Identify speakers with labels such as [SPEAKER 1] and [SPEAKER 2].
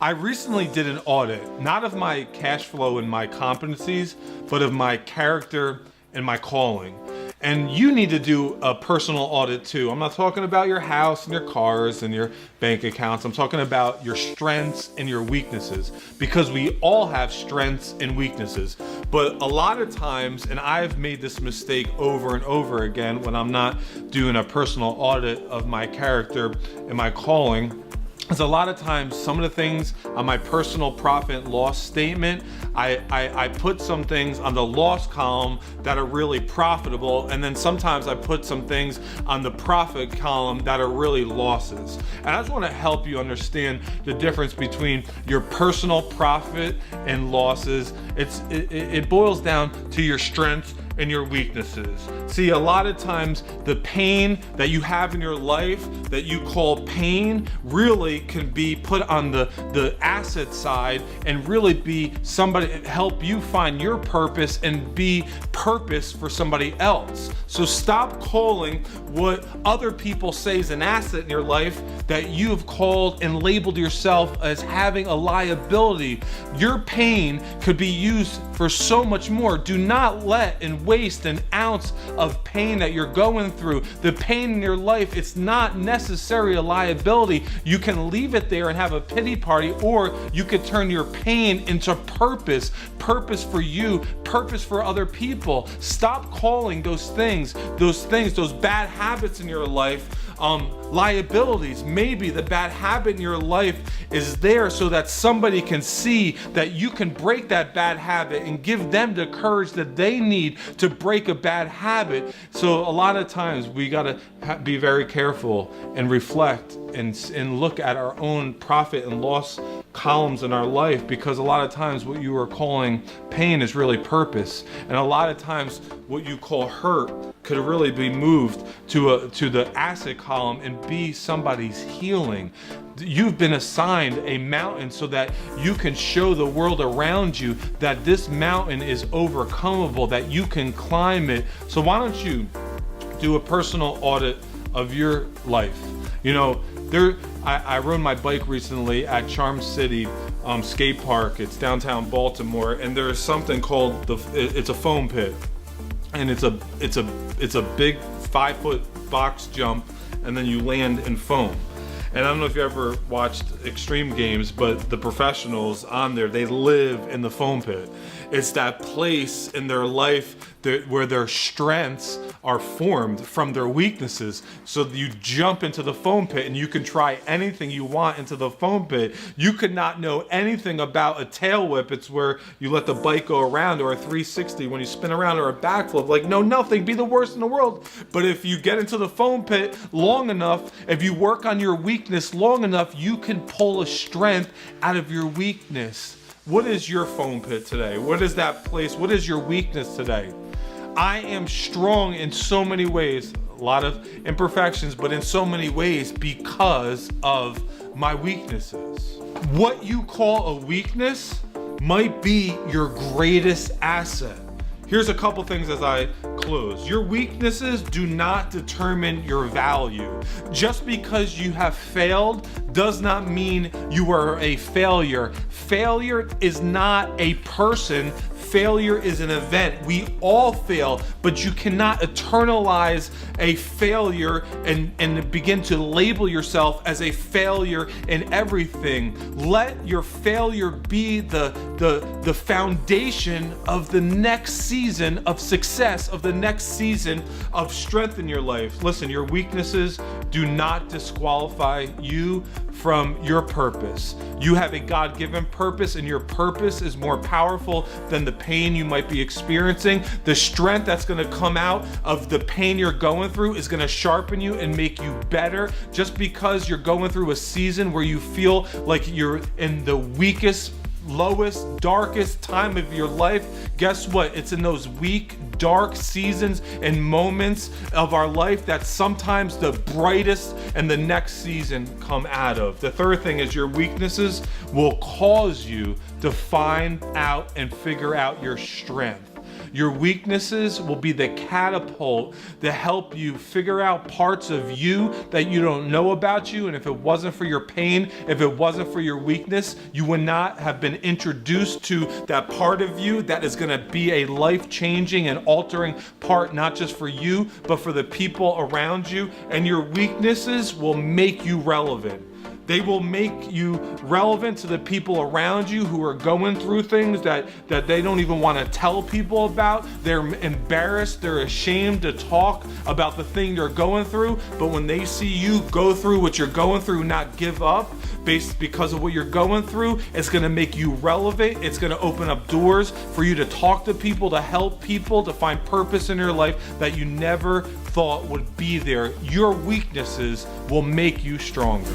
[SPEAKER 1] I recently did an audit, not of my cash flow and my competencies, but of my character and my calling. And you need to do a personal audit too. I'm not talking about your house and your cars and your bank accounts. I'm talking about your strengths and your weaknesses, because we all have strengths and weaknesses. But a lot of times, and I've made this mistake over and over again when I'm not doing a personal audit of my character and my calling, is a lot of times some of the things on my personal profit and loss statement, I put some things on the loss column that are really profitable, and then sometimes I put some things on the profit column that are really losses. And I just want to help you understand the difference between your personal profit and losses. It boils down to your strengths and your weaknesses. See, a lot of times the pain that you have in your life that you call pain really can be put on the asset side and really be somebody, help you find your purpose and be purpose for somebody else. So stop calling what other people say is an asset in your life that you have called and labeled yourself as having a liability. Your pain could be used for so much more. Do not let and waste an ounce of pain that you're going through. The pain in your life, it's not necessarily a liability. You can leave it there and have a pity party, or you could turn your pain into purpose for you, purpose for other people. Stop calling those bad habits in your life liabilities. Maybe the bad habit in your life is there so that somebody can see that you can break that bad habit and give them the courage that they need to break a bad habit. So a lot of times we got to be very careful and reflect and look at our own profit and loss columns in our life, because a lot of times what you are calling pain is really purpose, and a lot of times what you call hurt could really be moved to the asset column and be somebody's healing. You've been assigned a mountain so that you can show the world around you that this mountain is overcomable, that you can climb it. So why don't you do a personal audit of your life? You know, I rode my bike recently at Charm City skate park. It's downtown Baltimore, and there's something called it's a foam pit, and it's a big 5-foot box jump, and then you land in foam. And I don't know if you ever watched extreme games, but the professionals on there, they live in the foam pit. It's that place in their life where their strengths are formed from their weaknesses. So you jump into the foam pit and you can try anything you want into the foam pit. You could not know anything about a tail whip. It's where you let the bike go around, or a 360 when you spin around, or a backflip. Like, no, nothing, be the worst in the world. But if you get into the foam pit long enough, if you work on your weakness long enough, you can pull a strength out of your weakness. What is your foam pit today? What is that place? What is your weakness today? I am strong in so many ways, a lot of imperfections, but in so many ways because of my weaknesses. What you call a weakness might be your greatest asset. Here's a couple things as I close. Your weaknesses do not determine your value. Just because you have failed does not mean you are a failure. Failure is not a person. Failure is an event. We all fail, but you cannot eternalize a failure and begin to label yourself as a failure in everything. Let your failure be the foundation of the next season of success, of the next season of strength in your life. Listen, your weaknesses do not disqualify you from your purpose. You have a God-given purpose, and your purpose is more powerful than the pain you might be experiencing. The strength that's going to come out of the pain you're going through is going to sharpen you and make you better. Just because you're going through a season where you feel like you're in the weakest, lowest, darkest time of your life, guess what? It's in those weak, dark seasons and moments of our life that sometimes the brightest and the next season come out of. The third thing is your weaknesses will cause you to find out and figure out your strength. Your weaknesses will be the catapult to help you figure out parts of you that you don't know about you. And if it wasn't for your pain, if it wasn't for your weakness, you would not have been introduced to that part of you that is going to be a life-changing and altering part, not just for you, but for the people around you. And your weaknesses will make you relevant. They will make you relevant to the people around you who are going through things that they don't even want to tell people about. They're embarrassed, they're ashamed to talk about the thing they're going through. But when they see you go through what you're going through, not give up because of what you're going through, it's going to make you relevant. It's going to open up doors for you to talk to people, to help people, to find purpose in your life that you never thought would be there. Your weaknesses will make you stronger.